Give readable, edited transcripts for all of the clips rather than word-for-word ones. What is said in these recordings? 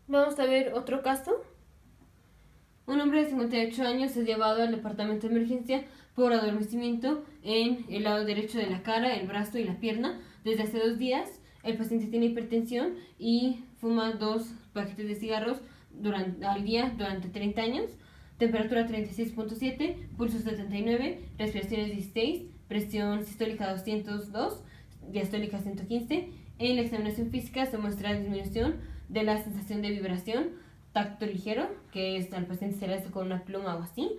Vamos a ver otro caso. Un hombre de 58 años es llevado al departamento de emergencia por adormecimiento en el lado derecho de la cara, el brazo y la pierna desde hace 2 días. El paciente tiene hipertensión y fuma 2 paquetes de cigarros al día durante 30 años. Temperatura 36.7, pulso 79, respiraciones 16, presión sistólica 202, diastólica 115. En la examinación física se muestra disminución de la sensación de vibración, tacto ligero, que es al paciente se le hace con una pluma o así,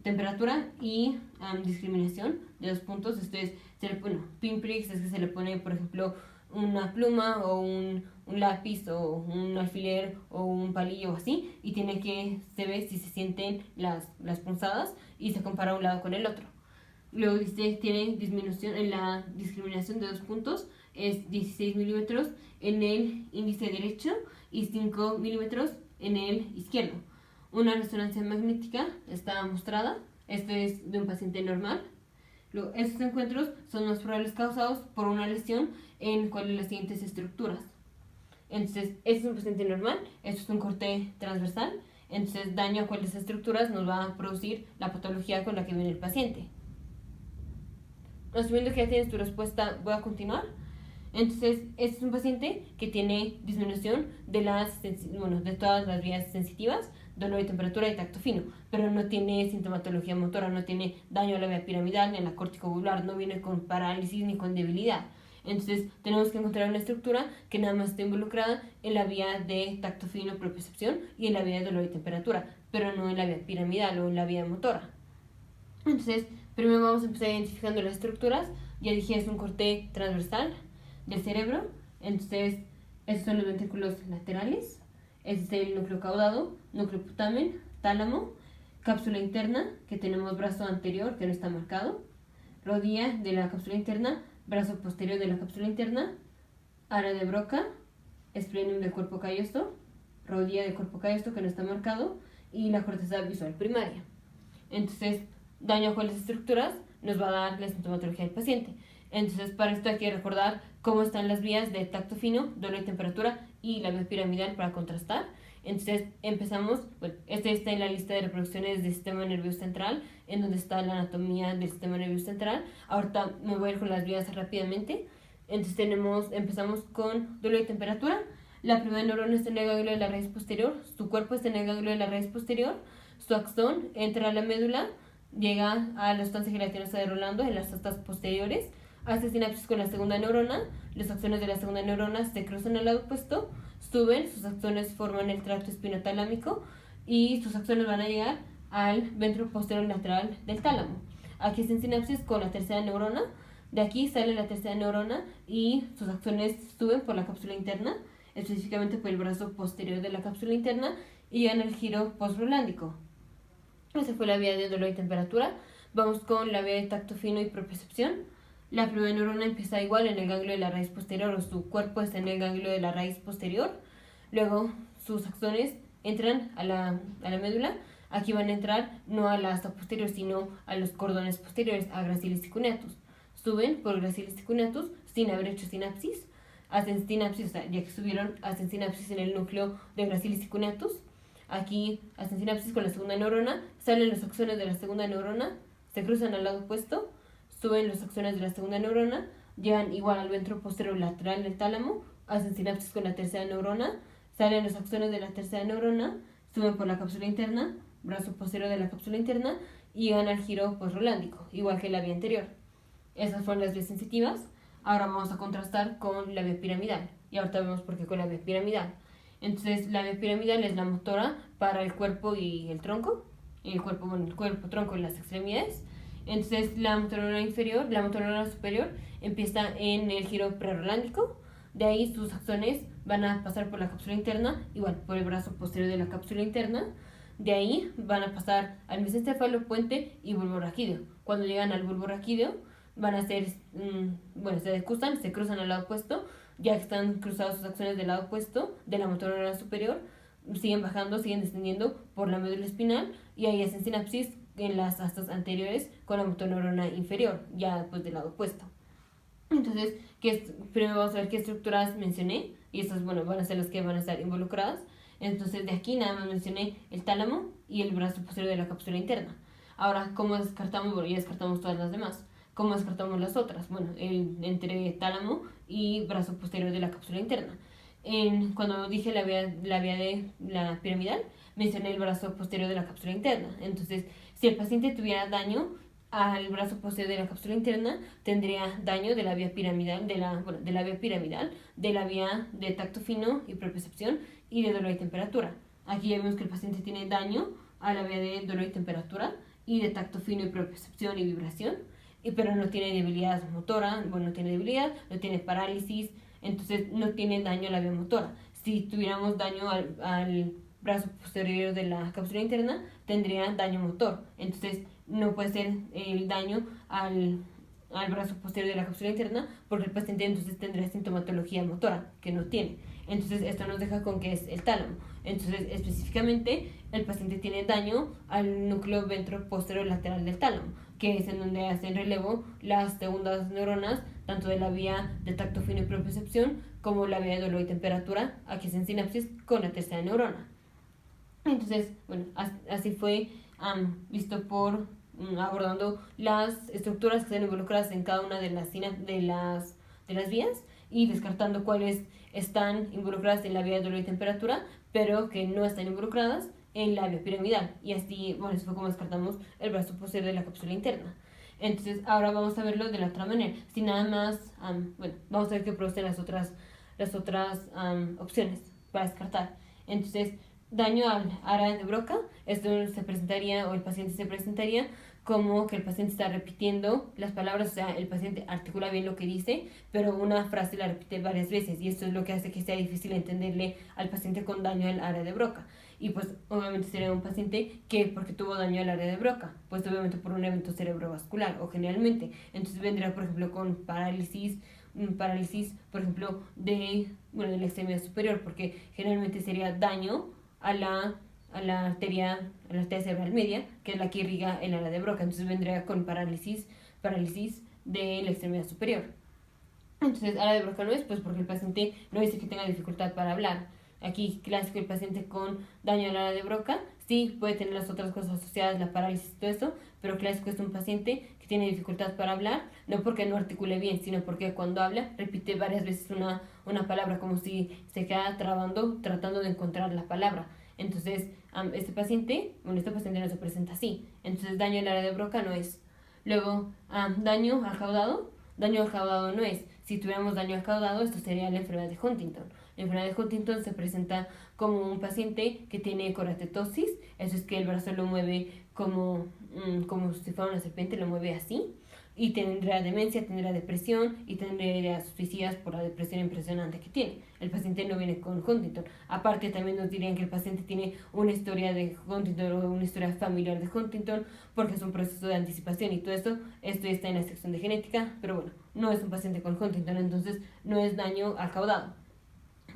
temperatura y discriminación de 2 puntos. Esto es, pinpricks es que se le pone, por ejemplo, una pluma o un lápiz o un alfiler o un palillo o así, y se ve si se sienten las punzadas y se compara un lado con el otro. Luego dice, tiene disminución en la discriminación de 2 puntos, es 16 milímetros en el índice derecho y 5 milímetros en el izquierdo. Una resonancia magnética está mostrada. Esto es de un paciente normal. Estos encuentros son más probables causados por una lesión en cuál de las siguientes estructuras. Entonces, este es un paciente normal, esto es un corte transversal. Entonces, daño a cuál de esas estructuras nos va a producir la patología con la que viene el paciente. Asumiendo que ya tienes tu respuesta, voy a continuar. Entonces, este es un paciente que tiene disminución de todas las vías sensitivas, dolor y temperatura y tacto fino, pero no tiene sintomatología motora, no tiene daño a la vía piramidal ni a la corticobular, no viene con parálisis ni con debilidad. Entonces, tenemos que encontrar una estructura que nada más esté involucrada en la vía de tacto fino, propiocepción y en la vía de dolor y temperatura, pero no en la vía piramidal o en la vía motora. Entonces, primero vamos a empezar identificando las estructuras. Ya dije, es un corte transversal del cerebro. Entonces, estos son los ventrículos laterales. Este es el núcleo caudado, núcleo putamen, tálamo, cápsula interna, que tenemos brazo anterior, que no está marcado, rodilla de la cápsula interna, brazo posterior de la cápsula interna, área de Broca, esplenium del cuerpo calloso, rodilla del cuerpo calloso, que no está marcado, y la corteza visual primaria. Entonces, daño a cuáles estructuras nos va a dar la sintomatología del paciente. Entonces, para esto hay que recordar cómo están las vías de tacto fino, dolor y temperatura y la vía piramidal para contrastar. Entonces, empezamos, este está en la lista de reproducciones del sistema nervioso central, en donde está la anatomía del sistema nervioso central. Ahorita me voy a ir con las vías rápidamente. Entonces, empezamos con dolor y temperatura. La primera neurona está en el ganglio de la raíz posterior, su cuerpo está en el ganglio de la raíz posterior, su axón entra a la médula, llega a la sustancia gelatinosa de Rolando en las astas posteriores, hace sinapsis con la segunda neurona, los axones de la segunda neurona se cruzan al lado opuesto, suben, sus axones forman el tracto espinotalámico y sus axones van a llegar al ventro posterior lateral del tálamo. Aquí hacen sinapsis con la tercera neurona, de aquí sale la tercera neurona y sus axones suben por la cápsula interna, específicamente por el brazo posterior de la cápsula interna, y llegan al giro postrolándico. Esa fue la vía de dolor y temperatura. Vamos con la vía de tacto fino y propiocepción. La primera neurona empieza igual en el ganglio de la raíz posterior, o su cuerpo está en el ganglio de la raíz posterior. Luego sus axones entran a la médula. Aquí van a entrar no a la asta posterior, sino a los cordones posteriores, a gracilis cuneatus. Suben por gracilis cuneatus sin haber hecho sinapsis. Hacen sinapsis, o sea, ya que subieron, hacen sinapsis en el núcleo de gracilis cuneatus. Aquí hacen sinapsis con la segunda neurona, salen los axones de la segunda neurona, se cruzan al lado opuesto, suben los axones de la segunda neurona, llegan igual al ventro posterior lateral del tálamo, hacen sinapsis con la tercera neurona, salen los axones de la tercera neurona, suben por la cápsula interna, brazo posterior de la cápsula interna, y llegan al giro postrolándico, igual que la vía anterior. Esas fueron las vías sensitivas. Ahora vamos a contrastar con la vía piramidal, y ahorita vemos por qué con la vía piramidal. Entonces, la vía piramidal es la motora para el cuerpo y el tronco. El cuerpo, tronco y las extremidades. Entonces, la motora inferior, la motora superior empieza en el giro prerolándico. De ahí sus axones van a pasar por la cápsula interna, igual por el brazo posterior de la cápsula interna. De ahí van a pasar al mesencéfalo, puente y bulbo raquídeo. Cuando llegan al bulbo raquídeo, van a hacer, se cruzan al lado opuesto. Ya que están cruzados sus axones del lado opuesto de la motora neuronal superior, siguen bajando, siguen descendiendo por la médula espinal, y ahí hacen sinapsis en las astas anteriores con la motoneurona inferior, ya pues del lado opuesto. Entonces, primero vamos a ver qué estructuras mencioné, y estas, van a ser las que van a estar involucradas. Entonces de aquí nada más mencioné el tálamo y el brazo posterior de la cápsula interna. Ahora, ¿cómo descartamos? Bueno, ya descartamos todas las demás. ¿Cómo descartamos las otras? Bueno, entre tálamo y brazo posterior de la cápsula interna. Cuando dije la vía de la piramidal, mencioné el brazo posterior de la cápsula interna. Entonces, si el paciente tuviera daño al brazo posterior de la cápsula interna, tendría daño de la vía piramidal, de la vía piramidal, de la vía de tacto fino y propiocepción y de dolor y temperatura. Aquí ya vemos que el paciente tiene daño a la vía de dolor y temperatura y de tacto fino y propiocepción y vibración, pero no tiene debilidad motora, bueno, no tiene debilidad, no tiene parálisis, entonces no tiene daño a la vía motora. Si tuviéramos daño al brazo posterior de la cápsula interna, tendría daño motor. Entonces no puede ser el daño al brazo posterior de la cápsula interna, porque el paciente entonces tendría sintomatología motora, que no tiene. Entonces esto nos deja con que es el tálamo. Entonces específicamente el paciente tiene daño al núcleo ventroposterior lateral del tálamo, que es en donde hacen relevo las segundas neuronas, tanto de la vía de tacto fino y propiocepción como la vía de dolor y temperatura, aquí hacen sinapsis con la tercera neurona. Entonces, bueno, así fue visto por abordando las estructuras que están involucradas en cada una de las vías y descartando cuáles están involucradas en la vía de dolor y temperatura, pero que no están involucradas en la vía piramidal. Y así, bueno, eso fue como descartamos el brazo posterior de la cápsula interna. Entonces, ahora vamos a verlo de la otra manera. Si nada más, bueno, vamos a ver qué producen las otras opciones para descartar. Entonces, daño al área de Broca, esto se presentaría, o el paciente se presentaría como que el paciente está repitiendo las palabras, o sea, el paciente articula bien lo que dice, pero una frase la repite varias veces, y esto es lo que hace que sea difícil entenderle al paciente con daño al área de Broca. Y pues obviamente sería un paciente que, porque tuvo daño al área de Broca, pues obviamente por un evento cerebrovascular, o generalmente, entonces vendría por ejemplo con parálisis, por ejemplo, de la extremidad superior, porque generalmente sería daño a la arteria cerebral media, que es la que irriga el área de Broca. Entonces vendría con parálisis de la extremidad superior. Entonces, área de Broca no es, pues porque el paciente no dice que tenga dificultad para hablar. Aquí, clásico, el paciente con daño al área de Broca, sí puede tener las otras cosas asociadas, la parálisis y todo eso, pero clásico es un paciente que tiene dificultad para hablar, no porque no articule bien, sino porque cuando habla repite varias veces una palabra, como si se queda trabando, tratando de encontrar la palabra. Entonces, este paciente no se presenta así. Entonces, daño al área de Broca no es. Luego, daño al caudado no es. Si tuviéramos daño al caudado, esto sería la enfermedad de Huntington. La enfermedad de Huntington se presenta como un paciente que tiene coratetosis, eso es que el brazo lo mueve como si fuera una serpiente, lo mueve así, y tendrá demencia, tendrá depresión y tendrá suicidas por la depresión impresionante que tiene. El paciente no viene con Huntington. Aparte, también nos dirían que el paciente tiene una historia de Huntington o una historia familiar de Huntington, porque es un proceso de anticipación y todo esto ya está en la sección de genética, pero bueno, no es un paciente con Huntington, entonces no es daño al caudado.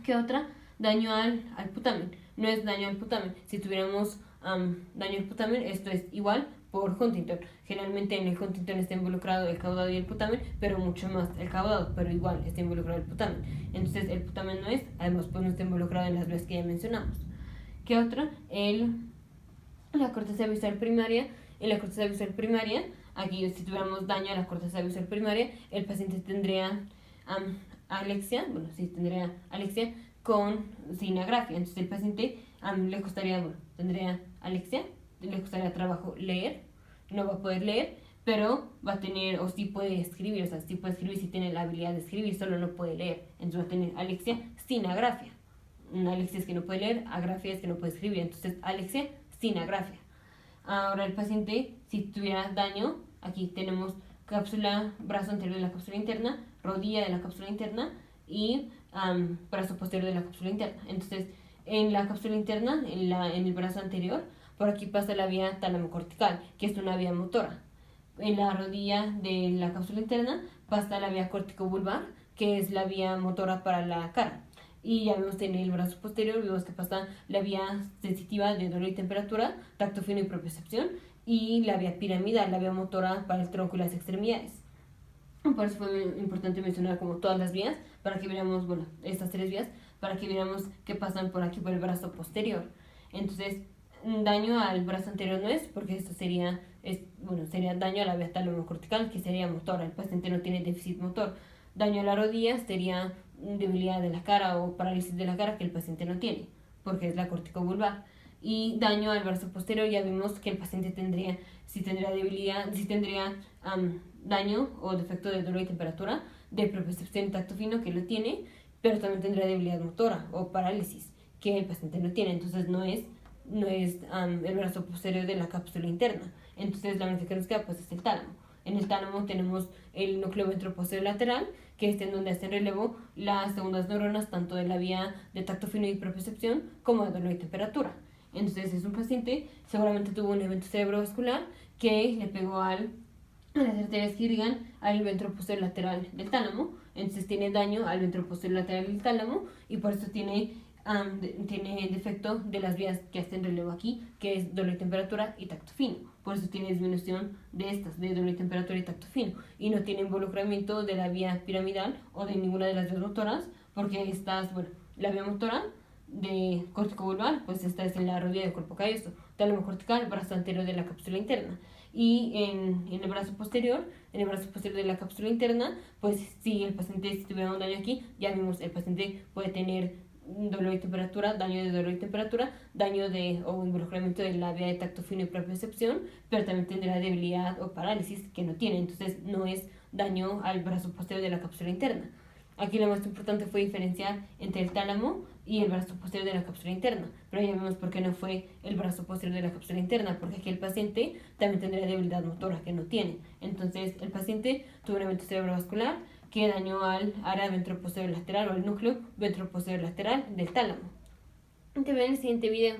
¿Qué otra? Daño al putamen. No es daño al putamen. Si tuviéramos daño al putamen, esto es igual por Huntington. Generalmente en el Huntington está involucrado el caudado y el putamen, pero mucho más el caudado, pero igual está involucrado el putamen. Entonces el putamen no es, además pues no está involucrado en las vías que ya mencionamos. ¿Qué otra? La corteza visual primaria. En la corteza visual primaria, aquí si tuviéramos daño a la corteza visual primaria, el paciente tendría alexia, tendría alexia sin agrafia. Entonces el paciente le costaría, tendría alexia, le costaría trabajo leer, no va a poder leer, pero va a tener, o sí puede escribir, sí tiene la habilidad de escribir, solo no puede leer. Entonces va a tener alexia sin agrafia. Una alexia es que no puede leer, agrafia es que no puede escribir, entonces alexia sin agrafia. Ahora el paciente, si tuviera daño, aquí tenemos brazo anterior de la cápsula interna, rodilla de la cápsula interna y brazo posterior de la cápsula interna. Entonces, en la cápsula interna, en el brazo anterior, por aquí pasa la vía talamocortical, que es una vía motora. En la rodilla de la cápsula interna pasa la vía corticobulbar, que es la vía motora para la cara. Y ya vemos en el brazo posterior, vemos que pasa la vía sensitiva de dolor y temperatura, tacto fino y propiocepción, y la vía piramidal, la vía motora para el tronco y las extremidades. Por eso fue importante mencionar como todas las vías, para que veamos, estas tres vías, para que viéramos qué pasan por aquí por el brazo posterior. Entonces, daño al brazo anterior no es, porque esto sería daño a la vía talomocortical, que sería motora. El paciente no tiene déficit motor. Daño a la rodilla sería debilidad de la cara o parálisis de la cara, que el paciente no tiene, porque es la corticovulvar. Y daño al brazo posterior, ya vimos que el paciente tendría daño o defecto de dolor y temperatura, de propiocepción y tacto fino, que lo tiene, pero también tendría debilidad motora o parálisis, que el paciente no tiene. Entonces no es el brazo posterior de la cápsula interna. Entonces la única que nos queda pues es el tálamo. En el tálamo tenemos el núcleo ventroposterior lateral, que es en donde hacen relevo las segundas neuronas, tanto de la vía de tacto fino y propiocepción como de dolor y temperatura. Entonces es un paciente, seguramente tuvo un evento cerebrovascular que le pegó a las arterias que irrigan al ventroposterior lateral del tálamo. Entonces tiene daño al ventroposterior lateral del tálamo y por eso tiene defecto de las vías que hacen relevo aquí, que es dolor y temperatura y tacto fino. Por eso tiene disminución de estas, de dolor y temperatura y tacto fino. Y no tiene involucramiento de la vía piramidal o de ninguna de las vías motoras, porque la vía motora de corticovulvar, pues esta es en la rodilla del cuerpo calloso, tálamo cortical, brazo anterior de la cápsula interna. Y en el brazo posterior de la cápsula interna, pues si el paciente tuviera un daño aquí, ya vimos, el paciente puede tener dolor y temperatura, daño de dolor y temperatura, daño o involucramiento de la vía de tacto fino y propiocepción, pero también tendrá debilidad o parálisis, que no tiene. Entonces no es daño al brazo posterior de la cápsula interna. Aquí lo más importante fue diferenciar entre el tálamo y el brazo posterior de la cápsula interna, pero ya vemos por qué no fue el brazo posterior de la cápsula interna, porque aquí el paciente también tendría debilidad motora, que no tiene. Entonces el paciente tuvo un evento cerebrovascular que dañó al área ventroposterior lateral o al núcleo ventroposterior lateral del tálamo. Te veo en el siguiente video.